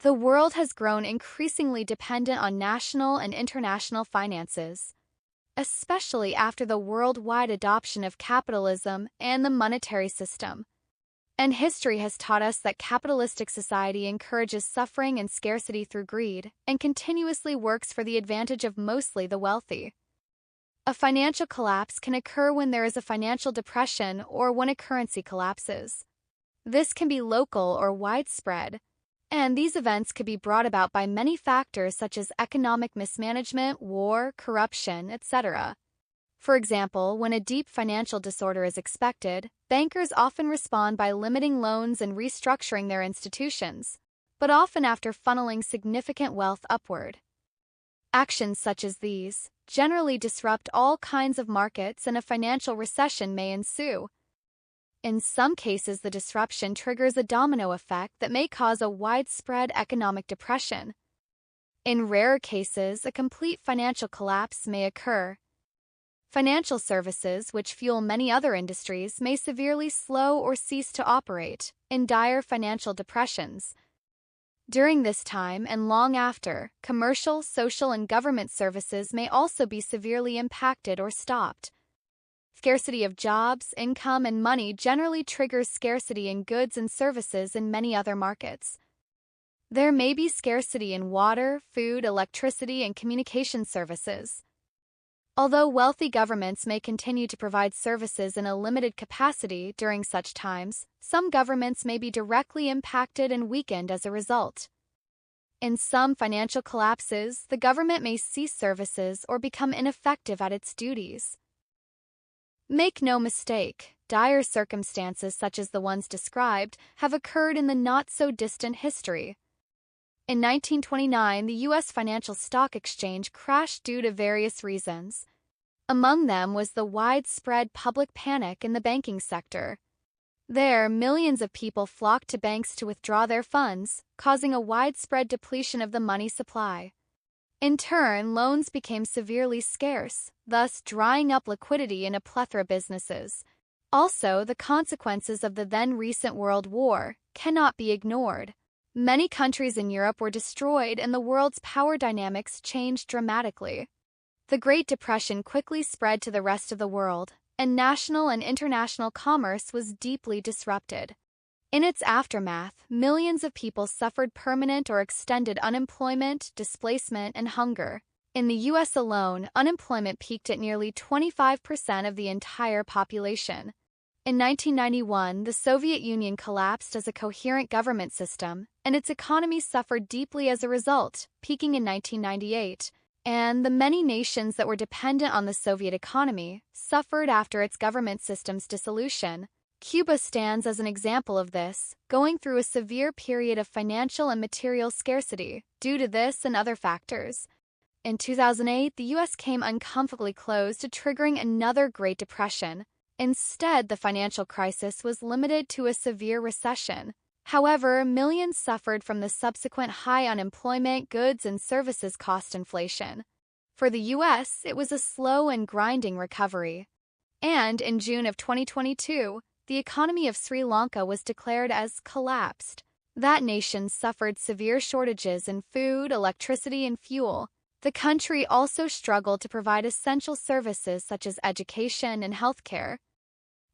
The world has grown increasingly dependent on national and international finances, especially after the worldwide adoption of capitalism and the monetary system. And history has taught us that capitalistic society encourages suffering and scarcity through greed and continuously works for the advantage of mostly the wealthy. A financial collapse can occur when there is a financial depression or when a currency collapses. This can be local or widespread, and these events could be brought about by many factors such as economic mismanagement, war, corruption, etc. For example, when a deep financial disorder is expected, bankers often respond by limiting loans and restructuring their institutions, but often after funneling significant wealth upward. Actions such as these generally disrupt all kinds of markets and a financial recession may ensue. In some cases, the disruption triggers a domino effect that may cause a widespread economic depression. In rarer cases, a complete financial collapse may occur. Financial services, which fuel many other industries, may severely slow or cease to operate in dire financial depressions. During this time and long after, commercial, social, and government services may also be severely impacted or stopped. Scarcity of jobs, income, and money generally triggers scarcity in goods and services in many other markets. There may be scarcity in water, food, electricity, and communication services. Although wealthy governments may continue to provide services in a limited capacity during such times, some governments may be directly impacted and weakened as a result. In some financial collapses, the government may cease services or become ineffective at its duties. Make no mistake, dire circumstances such as the ones described have occurred in the not-so-distant history. In 1929, the U.S. financial stock exchange crashed due to various reasons. Among them was the widespread public panic in the banking sector. There, millions of people flocked to banks to withdraw their funds, causing a widespread depletion of the money supply. In turn, loans became severely scarce, thus drying up liquidity in a plethora of businesses. Also, the consequences of the then-recent World War cannot be ignored. Many countries in Europe were destroyed and the world's power dynamics changed dramatically. The Great Depression quickly spread to the rest of the world, and national and international commerce was deeply disrupted. In its aftermath, millions of people suffered permanent or extended unemployment, displacement, and hunger. In the U.S. alone, unemployment peaked at nearly 25% of the entire population. In 1991, the Soviet Union collapsed as a coherent government system, and its economy suffered deeply as a result, peaking in 1998. And the many nations that were dependent on the Soviet economy suffered after its government system's dissolution. Cuba stands as an example of this, going through a severe period of financial and material scarcity due to this and other factors. In 2008, the U.S. came uncomfortably close to triggering another Great Depression. Instead, the financial crisis was limited to a severe recession. However, millions suffered from the subsequent high unemployment, goods and services cost inflation. For the U.S., it was a slow and grinding recovery. And in June of 2022, the economy of Sri Lanka was declared as collapsed. That nation suffered severe shortages in food, electricity, and fuel. The country also struggled to provide essential services such as education and healthcare.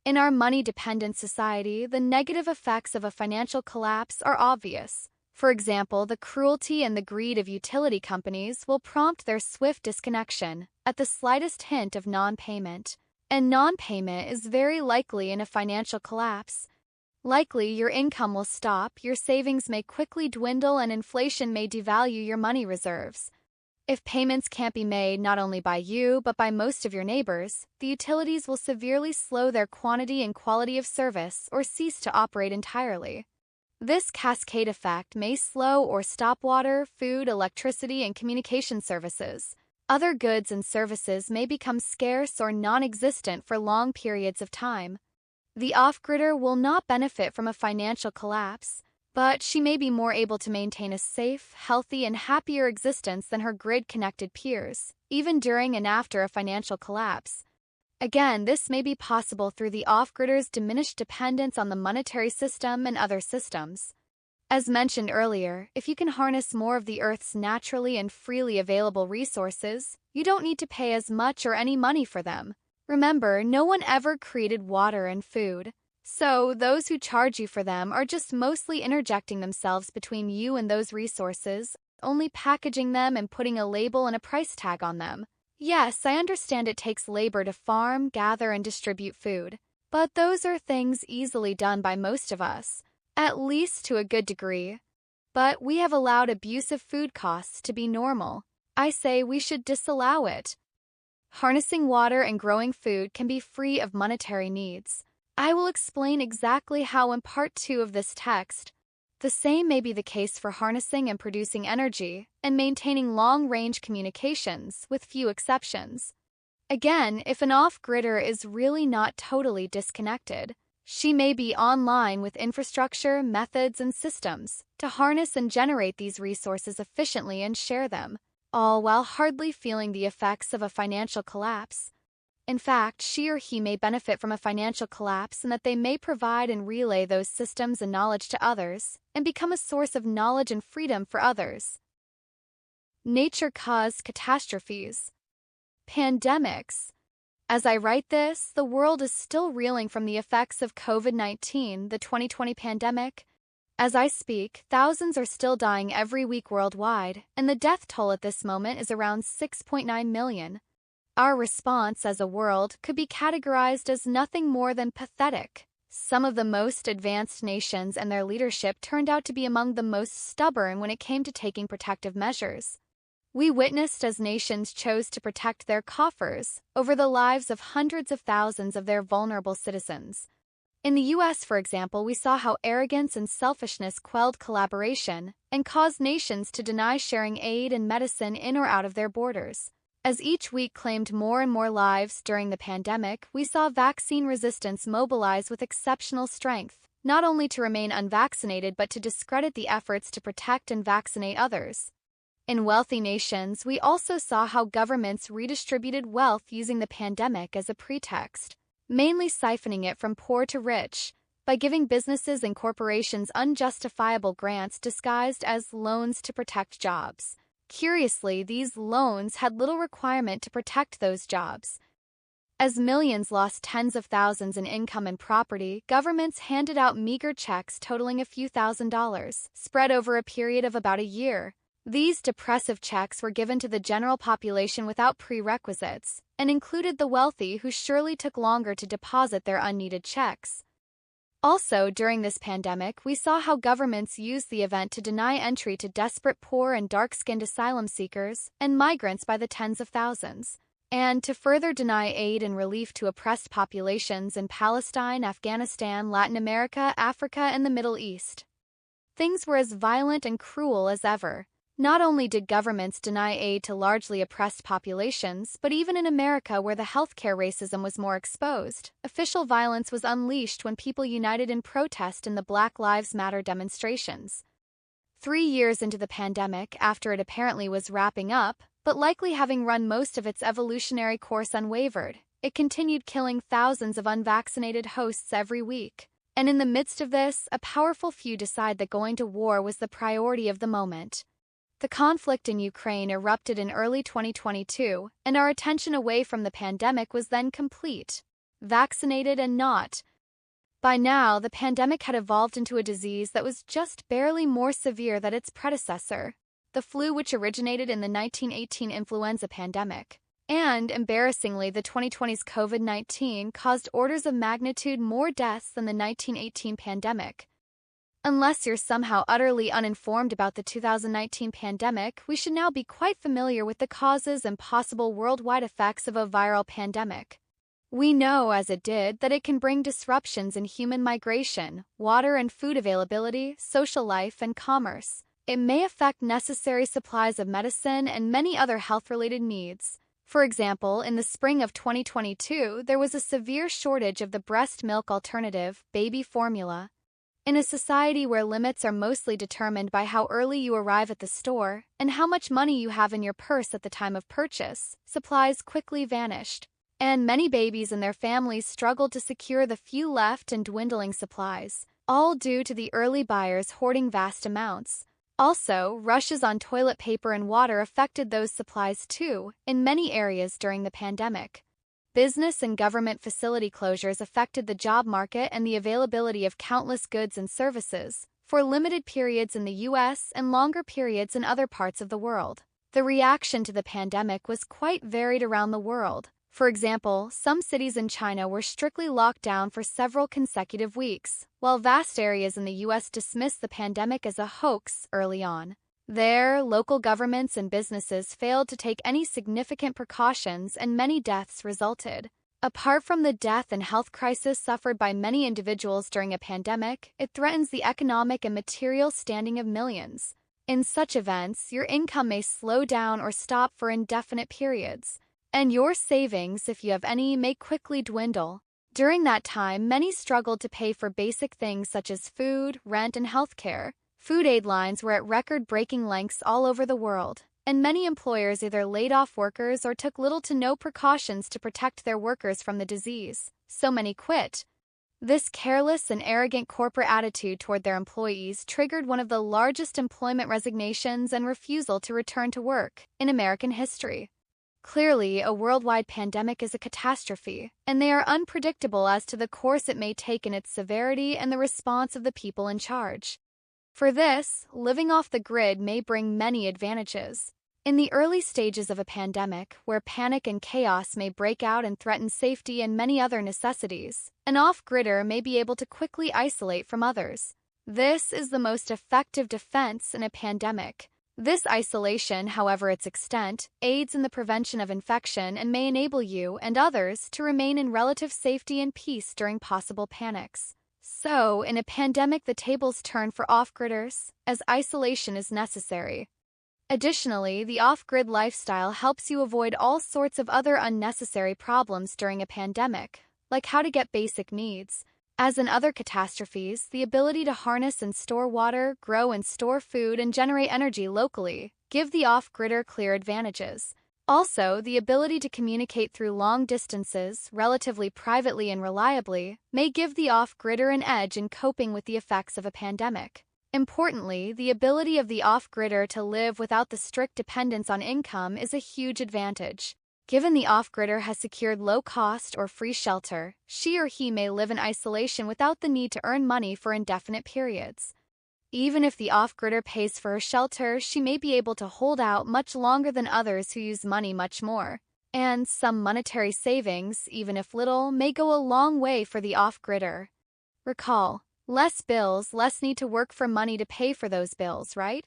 In our money-dependent society, the negative effects of a financial collapse are obvious. For example, the cruelty and the greed of utility companies will prompt their swift disconnection at the slightest hint of non-payment. And non-payment is very likely in a financial collapse. Likely, your income will stop, your savings may quickly dwindle, and inflation may devalue your money reserves. If payments can't be made not only by you but by most of your neighbors, the utilities will severely slow their quantity and quality of service or cease to operate entirely. This cascade effect may slow or stop water, food, electricity, and communication services. Other goods and services may become scarce or non-existent for long periods of time. The off-gridder will not benefit from a financial collapse, but she may be more able to maintain a safe, healthy, and happier existence than her grid-connected peers, even during and after a financial collapse. Again, this may be possible through the off-gridder's diminished dependence on the monetary system and other systems. As mentioned earlier, if you can harness more of the Earth's naturally and freely available resources, you don't need to pay as much or any money for them. Remember, no one ever created water and food, so those who charge you for them are just mostly interjecting themselves between you and those resources, only packaging them and putting a label and a price tag on them. Yes, I understand it takes labor to farm, gather, and distribute food, but those are things easily done by most of us, at least to a good degree. But we have allowed abusive food costs to be normal. I say we should disallow it. Harnessing water and growing food can be free of monetary needs. I will explain exactly how in Part 2 of this text. The same may be the case for harnessing and producing energy and maintaining long-range communications, with few exceptions. Again, if an off-gridder is really not totally disconnected, she may be online with infrastructure, methods, and systems to harness and generate these resources efficiently and share them, all while hardly feeling the effects of a financial collapse. In fact, she or he may benefit from a financial collapse in that they may provide and relay those systems and knowledge to others and become a source of knowledge and freedom for others. Nature-caused catastrophes. Pandemics. As I write this, the world is still reeling from the effects of COVID-19, the 2020 pandemic. As I speak, thousands are still dying every week worldwide, and the death toll at this moment is around 6.9 million. Our response as a world could be categorized as nothing more than pathetic. Some of the most advanced nations and their leadership turned out to be among the most stubborn when it came to taking protective measures. We witnessed as nations chose to protect their coffers over the lives of hundreds of thousands of their vulnerable citizens. In the US, for example, we saw how arrogance and selfishness quelled collaboration and caused nations to deny sharing aid and medicine in or out of their borders. As each week claimed more and more lives during the pandemic, we saw vaccine resistance mobilize with exceptional strength, not only to remain unvaccinated but to discredit the efforts to protect and vaccinate others. In wealthy nations, we also saw how governments redistributed wealth using the pandemic as a pretext, mainly siphoning it from poor to rich, by giving businesses and corporations unjustifiable grants disguised as loans to protect jobs. Curiously, these loans had little requirement to protect those jobs. As millions lost tens of thousands in income and property, governments handed out meager checks totaling a few $1,000s, spread over a period of about a year. These depressive checks were given to the general population without prerequisites, and included the wealthy who surely took longer to deposit their unneeded checks. Also, during this pandemic, we saw how governments used the event to deny entry to desperate poor and dark-skinned asylum seekers and migrants by the tens of thousands, and to further deny aid and relief to oppressed populations in Palestine, Afghanistan, Latin America, Africa, and the Middle East. Things were as violent and cruel as ever. Not only did governments deny aid to largely oppressed populations, but even in America, where the healthcare racism was more exposed, official violence was unleashed when people united in protest in the Black Lives Matter demonstrations. 3 years into the pandemic, after it apparently was wrapping up, but likely having run most of its evolutionary course unwavered, it continued killing thousands of unvaccinated hosts every week. And in the midst of this, a powerful few decide that going to war was the priority of the moment. The conflict in Ukraine erupted in early 2022, and our attention away from the pandemic was then complete, vaccinated and not. By now, the pandemic had evolved into a disease that was just barely more severe than its predecessor, the flu, which originated in the 1918 influenza pandemic. And, embarrassingly, the 2020's COVID-19 caused orders of magnitude more deaths than the 1918 pandemic. Unless you're somehow utterly uninformed about the 2019 pandemic, we should now be quite familiar with the causes and possible worldwide effects of a viral pandemic. We know, as it did, that it can bring disruptions in human migration, water and food availability, social life, and commerce. It may affect necessary supplies of medicine and many other health-related needs. For example, in the spring of 2022, there was a severe shortage of the breast milk alternative, baby formula. In a society where limits are mostly determined by how early you arrive at the store and how much money you have in your purse at the time of purchase, supplies quickly vanished, and many babies and their families struggled to secure the few left and dwindling supplies. all due to the early buyers hoarding vast amounts. Also, rushes on toilet paper and water affected those supplies too, in many areas during the pandemic. Business and government facility closures affected the job market and the availability of countless goods and services, for limited periods in the US and longer periods in other parts of the world. The reaction to the pandemic was quite varied around the world. For example, some cities in China were strictly locked down for several consecutive weeks, while vast areas in the US dismissed the pandemic as a hoax early on. There, local governments and businesses failed to take any significant precautions and many deaths resulted. Apart from the death and health crisis suffered by many individuals during a pandemic, it threatens the economic and material standing of millions. In such events, your income may slow down or stop for indefinite periods, and your savings, if you have any, may quickly dwindle. During that time, many struggled to pay for basic things such as food, rent, and healthcare. Food aid lines were at record-breaking lengths all over the world, and many employers either laid off workers or took little to no precautions to protect their workers from the disease. So many quit. This careless and arrogant corporate attitude toward their employees triggered one of the largest employment resignations and refusal to return to work in American history. Clearly, a worldwide pandemic is a catastrophe, and they are unpredictable as to the course it may take in its severity and the response of the people in charge. For this, living off the grid may bring many advantages. In the early stages of a pandemic, where panic and chaos may break out and threaten safety and many other necessities, an off-gridder may be able to quickly isolate from others. This is the most effective defense in a pandemic. This isolation, however its extent, aids in the prevention of infection and may enable you and others to remain in relative safety and peace during possible panics. So, in a pandemic, the tables turn for off-gridders, as isolation is necessary. Additionally, the off-grid lifestyle helps you avoid all sorts of other unnecessary problems during a pandemic, like how to get basic needs. As in other catastrophes, the ability to harness and store water, grow and store food, and generate energy locally give the off-gridder clear advantages. Also, the ability to communicate through long distances, relatively privately and reliably, may give the off-gridder an edge in coping with the effects of a pandemic. Importantly, the ability of the off-gridder to live without the strict dependence on income is a huge advantage. Given the off-gridder has secured low-cost or free shelter, she or he may live in isolation without the need to earn money for indefinite periods. Even if the off-gridder pays for her shelter, she may be able to hold out much longer than others who use money much more. And some monetary savings, even if little, may go a long way for the off-gridder. Recall, less bills, less need to work for money to pay for those bills, right?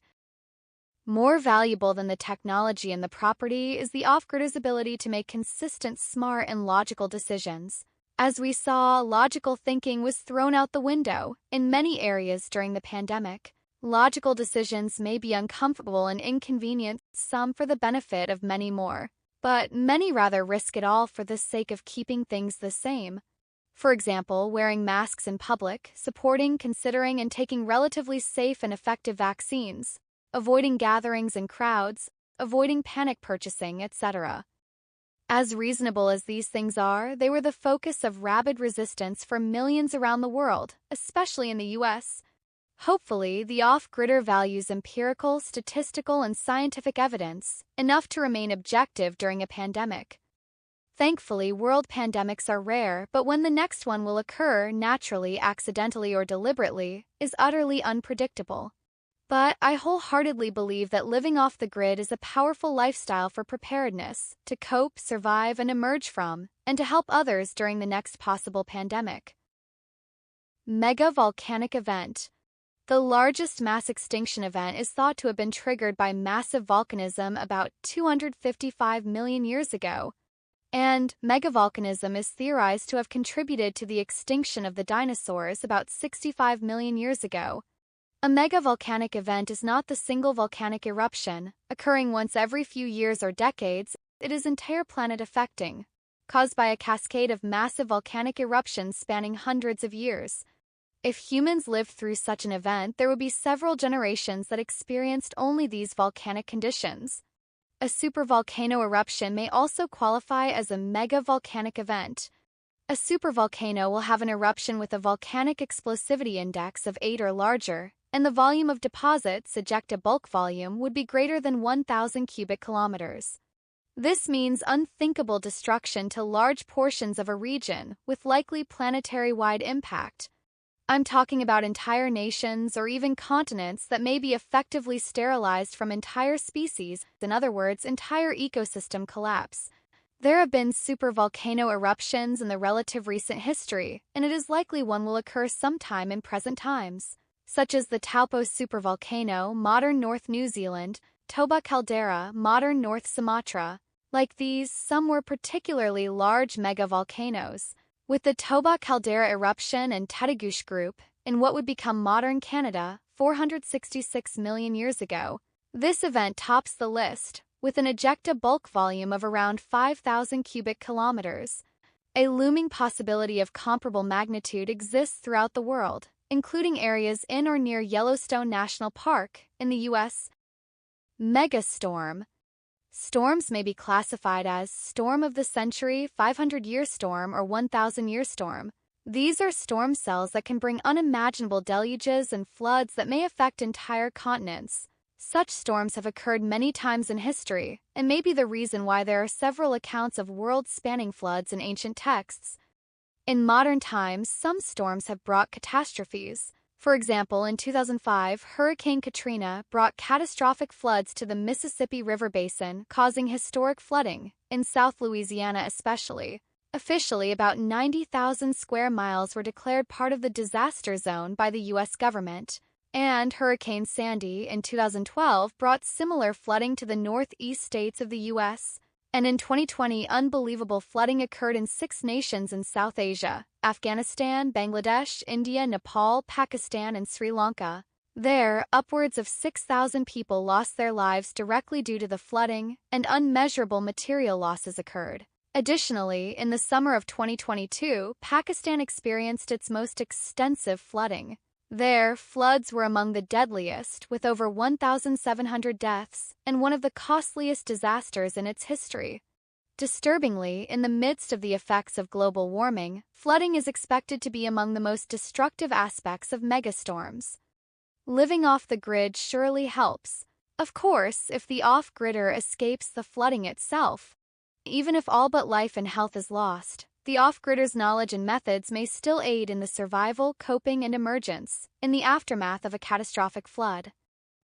More valuable than the technology and the property is the off-gridder's ability to make consistent, smart, and logical decisions. As we saw, logical thinking was thrown out the window in many areas during the pandemic. Logical decisions may be uncomfortable and inconvenient, some for the benefit of many more, but many rather risk it all for the sake of keeping things the same. For example, wearing masks in public, supporting, considering, and taking relatively safe and effective vaccines, avoiding gatherings and crowds, avoiding panic purchasing, etc. As reasonable as these things are, they were the focus of rabid resistance for millions around the world, especially in the US. Hopefully, the off-gridder values empirical, statistical, and scientific evidence, enough to remain objective during a pandemic. Thankfully, world pandemics are rare, but when the next one will occur, naturally, accidentally, or deliberately, is utterly unpredictable. But I wholeheartedly believe that living off the grid is a powerful lifestyle for preparedness, to cope, survive, and emerge from, and to help others during the next possible pandemic. Mega volcanic event. The largest mass extinction event is thought to have been triggered by massive volcanism about 255 million years ago, and megavolcanism is theorized to have contributed to the extinction of the dinosaurs about 65 million years ago. A megavolcanic event is not the single volcanic eruption, occurring once every few years or decades. It is entire planet affecting, caused by a cascade of massive volcanic eruptions spanning hundreds of years. If humans lived through such an event, there would be several generations that experienced only these volcanic conditions. A supervolcano eruption may also qualify as a megavolcanic event. A supervolcano will have an eruption with a volcanic explosivity index of 8 or larger, and the volume of deposits, ejecta bulk volume, would be greater than 1,000 cubic kilometers. This means unthinkable destruction to large portions of a region, with likely planetary-wide impact. I'm talking about entire nations or even continents that may be effectively sterilized from entire species, in other words, entire ecosystem collapse. There have been supervolcano eruptions in the relative recent history, and it is likely one will occur sometime in present times, such as the Taupo supervolcano, modern North New Zealand, Toba caldera, modern North Sumatra. Like these, some were particularly large megavolcanoes, with the Toba caldera eruption and Tetagush group, in what would become modern Canada, 466 million years ago. This event tops the list, with an ejecta bulk volume of around 5,000 cubic kilometers. A looming possibility of comparable magnitude exists throughout the world, including areas in or near Yellowstone National Park, in the U.S. Megastorm. Storms may be classified as storm of the century, 500-year storm, or 1,000-year storm. These are storm cells that can bring unimaginable deluges and floods that may affect entire continents. Such storms have occurred many times in history, and may be the reason why there are several accounts of world-spanning floods in ancient texts. In modern times, some storms have brought catastrophes. For example, in 2005, Hurricane Katrina brought catastrophic floods to the Mississippi River Basin, causing historic flooding, in South Louisiana especially. Officially, about 90,000 square miles were declared part of the disaster zone by the U.S. government. And Hurricane Sandy, in 2012, brought similar flooding to the northeast states of the U.S. And in 2020, unbelievable flooding occurred in 6 nations in South Asia: Afghanistan, Bangladesh, India, Nepal, Pakistan, and Sri Lanka. There, upwards of 6,000 people lost their lives directly due to the flooding, and unmeasurable material losses occurred. Additionally, in the summer of 2022, Pakistan experienced its most extensive flooding. There, floods were among the deadliest, with over 1,700 deaths, and one of the costliest disasters in its history. Disturbingly, in the midst of the effects of global warming, flooding is expected to be among the most destructive aspects of megastorms. Living off the grid surely helps. Of course, if the off-gridder escapes the flooding itself. Even if all but life and health is lost, the off-gridder's knowledge and methods may still aid in the survival, coping, and emergence in the aftermath of a catastrophic flood.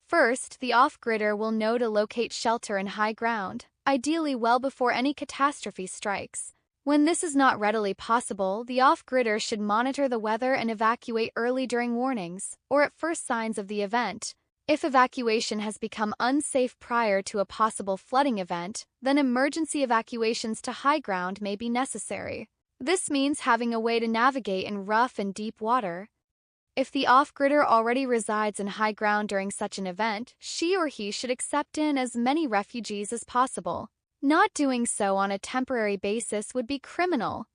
First, the off-gridder will know to locate shelter in high ground, ideally well before any catastrophe strikes. When this is not readily possible, the off-gridder should monitor the weather and evacuate early during warnings, or at first signs of the event. If evacuation has become unsafe prior to a possible flooding event, then emergency evacuations to high ground may be necessary. This means having a way to navigate in rough and deep water. If the off-gridder already resides in high ground during such an event, she or he should accept in as many refugees as possible. Not doing so on a temporary basis would be criminal.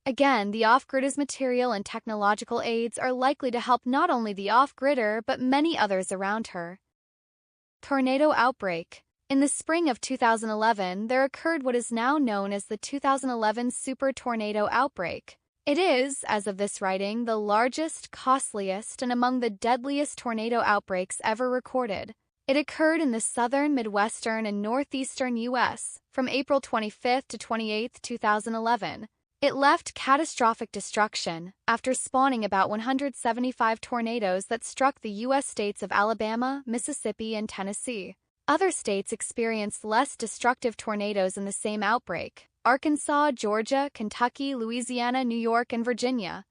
Again, the off-gridder's material and technological aids are likely to help not only the off-gridder but many others around her. Tornado outbreak. In the spring of 2011, there occurred what is now known as the 2011 super tornado outbreak. It is, as of this writing, the largest, costliest, and among the deadliest tornado outbreaks ever recorded. It occurred in the southern, midwestern, and northeastern U.S. from April 25 to 28, 2011. It left catastrophic destruction after spawning about 175 tornadoes that struck the U.S. states of Alabama, Mississippi, and Tennessee. Other states experienced less destructive tornadoes in the same outbreak: Arkansas, Georgia, Kentucky, Louisiana, New York, and Virginia.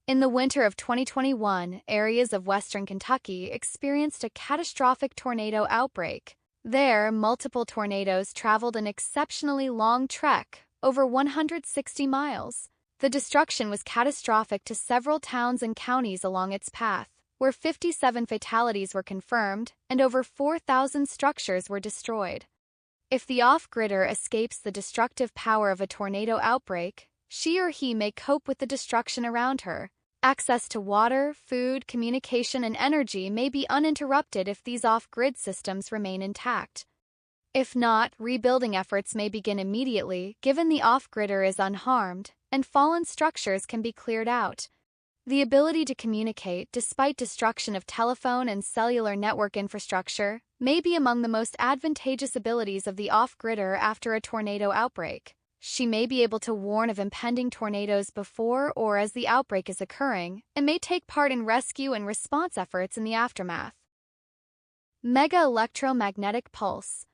In the winter of 2021, areas of western Kentucky experienced a catastrophic tornado outbreak. There, multiple tornadoes traveled an exceptionally long trek, over 160 miles. The destruction was catastrophic to several towns and counties along its path, where 57 fatalities were confirmed and over 4,000 structures were destroyed. If the off-gridder escapes the destructive power of a tornado outbreak, she or he may cope with the destruction around her. Access to water, food, communication, and energy may be uninterrupted if these off-grid systems remain intact. If not, rebuilding efforts may begin immediately, given the off-gridder is unharmed, and fallen structures can be cleared out. The ability to communicate despite destruction of telephone and cellular network infrastructure may be among the most advantageous abilities of the off-gridder after a tornado outbreak. She may be able to warn of impending tornadoes before or as the outbreak is occurring, and may take part in rescue and response efforts in the aftermath. Mega electromagnetic pulse.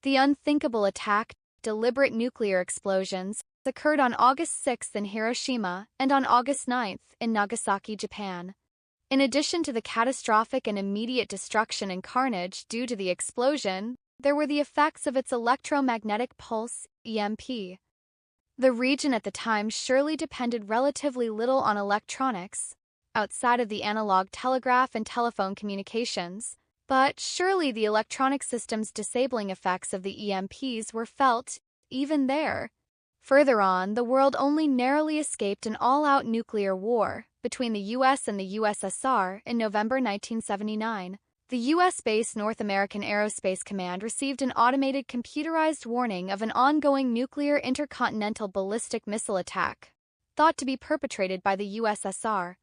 The unthinkable attack, deliberate nuclear explosions, occurred on August 6 in Hiroshima and on August 9 in Nagasaki, Japan. In addition to the catastrophic and immediate destruction and carnage due to the explosion, there were the effects of its electromagnetic pulse, EMP. The region at the time surely depended relatively little on electronics, outside of the analog telegraph and telephone communications, but surely the electronic system's disabling effects of the EMPs were felt, even there. Further on, the world only narrowly escaped an all-out nuclear war between the US and the USSR in November 1979. The US-based North American Aerospace Command received an automated computerized warning of an ongoing nuclear intercontinental ballistic missile attack, thought to be perpetrated by the USSR.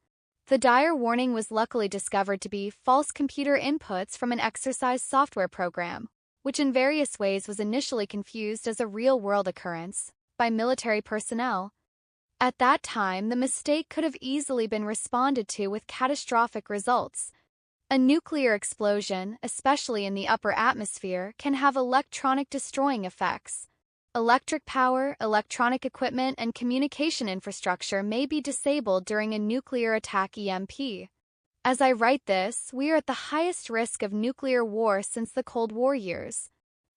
The dire warning was luckily discovered to be false computer inputs from an exercise software program, which in various ways was initially confused as a real-world occurrence by military personnel. At that time, the mistake could have easily been responded to with catastrophic results. A nuclear explosion, especially in the upper atmosphere, can have electronic destroying effects. Electric power, electronic equipment, and communication infrastructure may be disabled during a nuclear attack EMP. As I write this, we are at the highest risk of nuclear war since the Cold War years.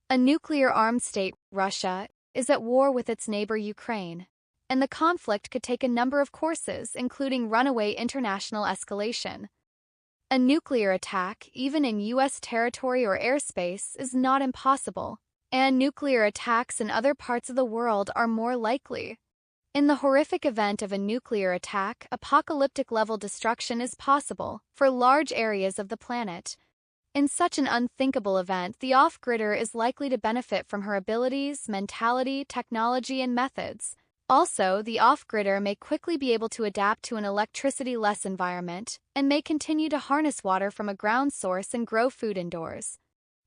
A nuclear-armed state, Russia, is at war with its neighbor Ukraine, and the conflict could take a number of courses, including runaway international escalation. A nuclear attack, even in U.S. territory or airspace, is not impossible, and nuclear attacks in other parts of the world are more likely. In the horrific event of a nuclear attack, apocalyptic-level destruction is possible for large areas of the planet. In such an unthinkable event, the off-gridder is likely to benefit from her abilities, mentality, technology, and methods. Also, the off-gridder may quickly be able to adapt to an electricity-less environment and may continue to harness water from a ground source and grow food indoors.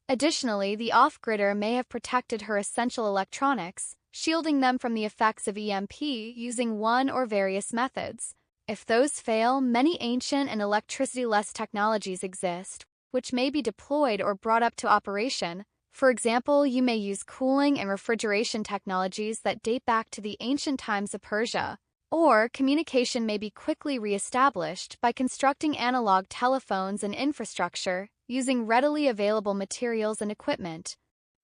Additionally, the off-gridder may have protected her essential electronics, shielding them from the effects of EMP using one or various methods. If those fail, many ancient and electricity-less technologies exist, which may be deployed or brought up to operation. For example, you may use cooling and refrigeration technologies that date back to the ancient times of Persia, or communication may be quickly re-established by constructing analog telephones and infrastructure using readily available materials and equipment.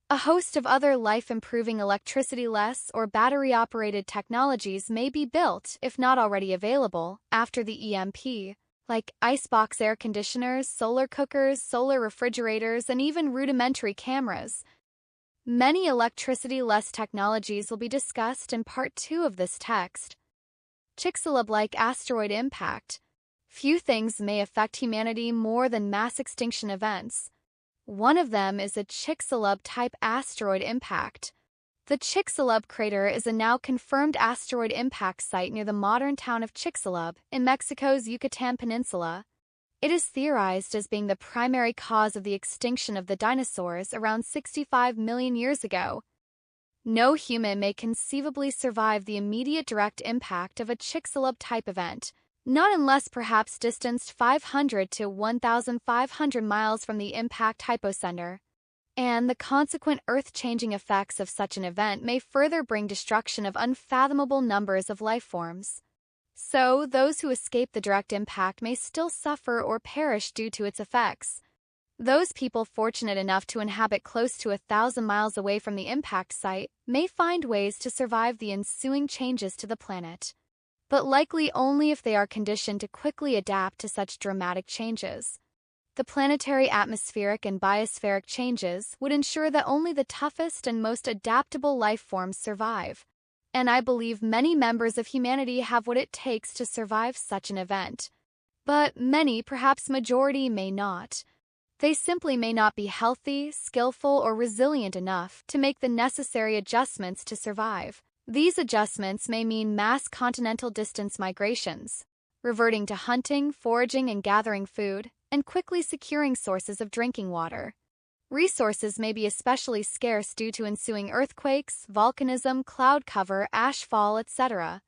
A host of other life-improving electricity-less or battery-operated technologies may be built, if not already available, after the EMP, like icebox air conditioners, solar cookers, solar refrigerators, and even rudimentary cameras. Many electricity-less technologies will be discussed in Part 2 of this text. Chicxulub-like asteroid impact. Few things may affect humanity more than mass extinction events. One of them is a Chicxulub-type asteroid impact. The Chicxulub crater is a now confirmed asteroid impact site near the modern town of Chicxulub in Mexico's Yucatan Peninsula. It is theorized as being the primary cause of the extinction of the dinosaurs around 65 million years ago. No human may conceivably survive the immediate direct impact of a Chicxulub-type event, not unless perhaps distanced 500 to 1,500 miles from the impact hypocenter. And the consequent earth-changing effects of such an event may further bring destruction of unfathomable numbers of life forms. So, those who escape the direct impact may still suffer or perish due to its effects. Those people fortunate enough to inhabit close to 1,000 miles away from the impact site may find ways to survive the ensuing changes to the planet, but likely only if they are conditioned to quickly adapt to such dramatic changes. The planetary atmospheric and biospheric changes would ensure that only the toughest and most adaptable life forms survive, and I believe many members of humanity have what it takes to survive such an event. But many, perhaps majority, may not. They simply may not be healthy, skillful, or resilient enough to make the necessary adjustments to survive. These adjustments may mean mass continental distance migrations, reverting to hunting, foraging, and gathering food, and quickly securing sources of drinking water. Resources may be especially scarce due to ensuing earthquakes, volcanism, cloud cover, ashfall, etc.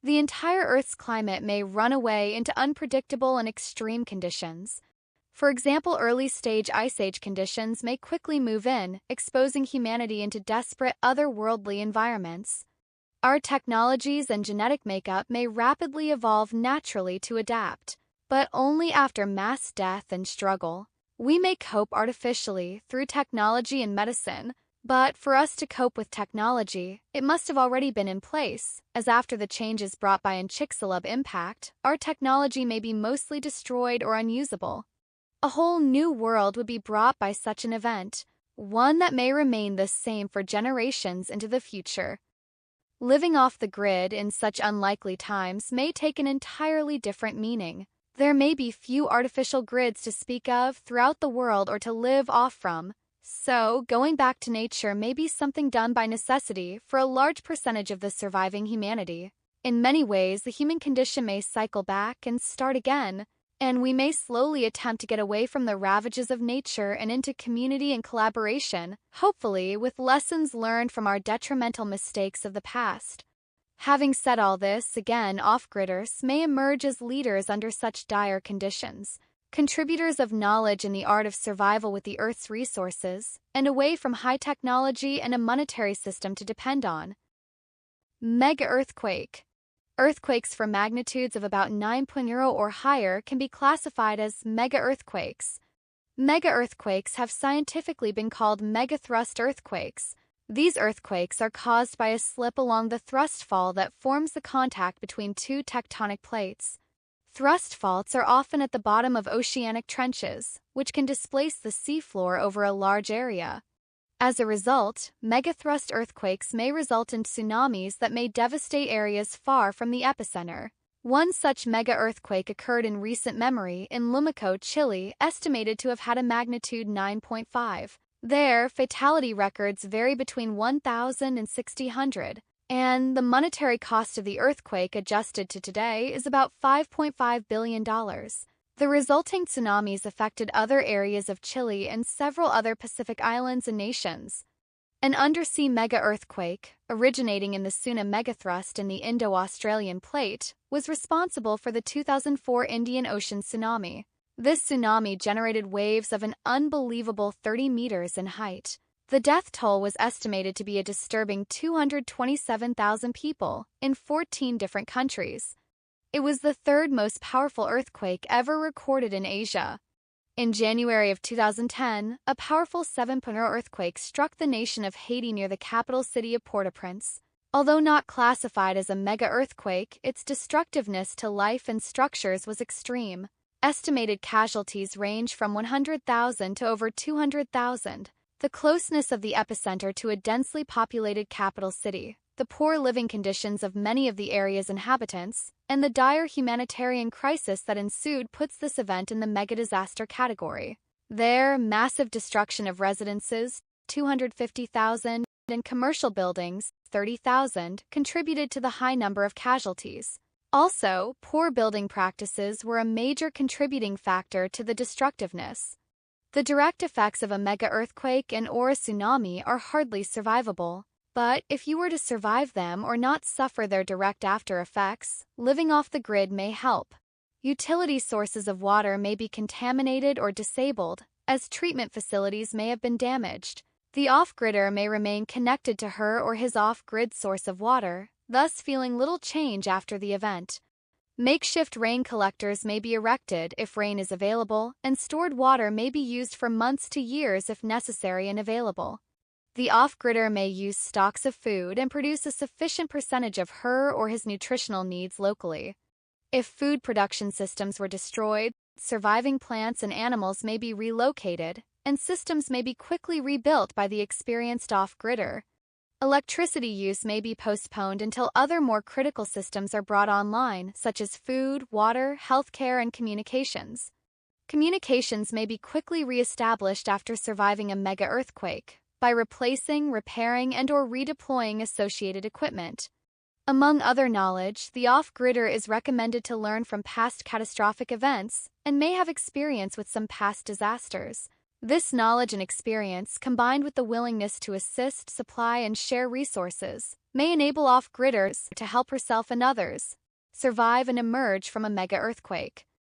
The entire Earth's climate may run away into unpredictable and extreme conditions. For example, early-stage ice age conditions may quickly move in, exposing humanity into desperate, otherworldly environments. Our technologies and genetic makeup may rapidly evolve naturally to adapt, but only after mass death and struggle. We may cope artificially through technology and medicine, but for us to cope with technology, it must have already been in place, as after the changes brought by an Chicxulub impact, our technology may be mostly destroyed or unusable. A whole new world would be brought by such an event, one that may remain the same for generations into the future. Living off the grid in such unlikely times may take an entirely different meaning. There may be few artificial grids to speak of throughout the world or to live off from, so going back to nature may be something done by necessity for a large percentage of the surviving humanity. In many ways, the human condition may cycle back and start again, and we may slowly attempt to get away from the ravages of nature and into community and collaboration, hopefully with lessons learned from our detrimental mistakes of the past. Having said all this, again, off-gridders may emerge as leaders under such dire conditions, contributors of knowledge in the art of survival with the Earth's resources, and away from high technology and a monetary system to depend on. Mega-earthquake. Earthquakes for magnitudes of about 9.0 or higher can be classified as mega-earthquakes. Mega-earthquakes have scientifically been called megathrust earthquakes. These earthquakes are caused by a slip along the thrust fault that forms the contact between two tectonic plates. Thrust faults are often at the bottom of oceanic trenches, which can displace the seafloor over a large area. As a result, megathrust earthquakes may result in tsunamis that may devastate areas far from the epicenter. One such mega-earthquake occurred in recent memory in Lumico, Chile, estimated to have had a magnitude 9.5. There, fatality records vary between 1,000 and 600, and the monetary cost of the earthquake adjusted to today is about $5.5 billion. The resulting tsunamis affected other areas of Chile and several other Pacific islands and nations. An undersea mega-earthquake, originating in the Suna megathrust in the Indo-Australian plate, was responsible for the 2004 Indian Ocean tsunami. This tsunami generated waves of an unbelievable 30 meters in height. The death toll was estimated to be a disturbing 227,000 people in 14 different countries. It was the third most powerful earthquake ever recorded in Asia. In January of 2010, a powerful 7.0 earthquake struck the nation of Haiti near the capital city of Port-au-Prince. Although not classified as a mega-earthquake, its destructiveness to life and structures was extreme. Estimated casualties range from 100,000 to over 200,000. The closeness of the epicenter to a densely populated capital city, the poor living conditions of many of the area's inhabitants, and the dire humanitarian crisis that ensued puts this event in the mega-disaster category. There, massive destruction of residences, 250,000, and commercial buildings, 30,000, contributed to the high number of casualties. Also, poor building practices were a major contributing factor to the destructiveness. The direct effects of a mega-earthquake and/or a tsunami are hardly survivable, but if you were to survive them or not suffer their direct after-effects, living off the grid may help. Utility sources of water may be contaminated or disabled, as treatment facilities may have been damaged. The off-gridder may remain connected to her or his off-grid source of water, thus feeling little change after the event. Makeshift rain collectors may be erected if rain is available, and stored water may be used for months to years if necessary and available. The off-gridder may use stocks of food and produce a sufficient percentage of her or his nutritional needs locally. If food production systems were destroyed, surviving plants and animals may be relocated, and systems may be quickly rebuilt by the experienced off-gridder. Electricity use may be postponed until other more critical systems are brought online, such as food, water, healthcare, and communications. Communications may be quickly re-established after surviving a mega-earthquake, by replacing, repairing, and/or redeploying associated equipment. Among other knowledge, the off-gridder is recommended to learn from past catastrophic events and may have experience with some past disasters. This knowledge and experience, combined with the willingness to assist, supply, and share resources, may enable off-gridders to help herself and others survive and emerge from a mega earthquake.